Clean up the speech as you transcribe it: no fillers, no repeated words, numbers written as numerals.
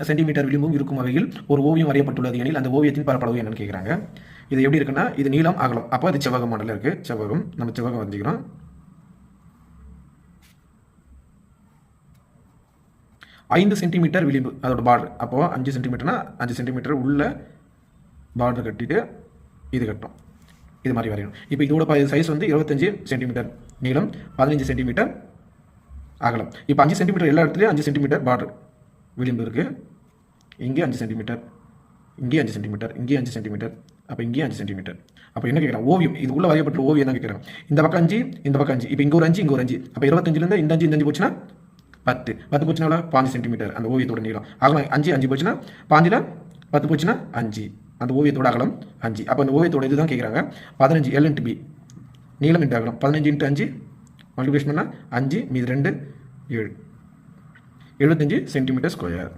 Centimetre விளிம்பும் இருக்கும் வகையில் ஒரு ஓவியம் வரையப்பட்டுள்ளது எனில் அந்த ஓவியத்தின் பரப்பளவு என்னன்னு கேட்குறாங்க. இது எப்படி இருக்குன்னா, இது நீளம் அகலம். அப்போ அது செவ்வக மாடலில் இருக்குது. செவ்வகம், நம்ம செவ்வகம் வரைஞ்சிக்கிறோம். 5 சென்டிமீட்டர் விளிம்பு அதோட பார்டர். அப்போது 5 சென்டிமீட்டர்னா 5 சென்டிமீட்டர் உள்ள பார்டர் கட்டிட்டு இது கட்டும். இது மாதிரி வரையணும். இப்போ இதோட சைஸ் வந்து 25 சென்டிமீட்டர் நீளம், 15 சென்டிமீட்டர் அகலம். இப்போ 5 சென்டிமீட்டர் எல்லா இடத்துலையும் 5 சென்டிமீட்டர் பார்டர் விளிம்பு இருக்குது. இங்கே 5 சென்டிமீட்டர், இங்கே 5 சென்டிமீட்டர், இங்கே 5 சென்டிமீட்டர், அப்போ இங்கே 5 சென்டிமீட்டர். அப்போ என்ன கேட்குறேன், ஓவியம் இது உள்ள வரையப்பட்ட ஓவியம் தான் கேட்குறேன். இந்த பக்கம் 5, இந்த பக்கம் 5, இப்போ இங்கே ஒரு 5, இங்கே ஒரு 5. அப்போ 25லேருந்து இந்த 5 இந்த 5 போச்சுன்னா 10. 10 போச்சுன்னா 5 சென்டிமீட்டர் அந்த ஓவியத்தோட நீளம். அகலம் 5 போச்சுன்னா 5ல் 10 போச்சுன்னா 5. அந்த ஓவியத்தோட அகலம் 5. அப்போ அந்த ஓவியத்தோட இது தான் கேட்குறாங்க. 15 L × B நீளம் இன்ட்டு அகலம். 15 × 5 மல்டிப்ளிகேஷன் பண்ணால் 5 மீது 2 7 75 சென்டிமீட்டர் ஸ்கொயர்.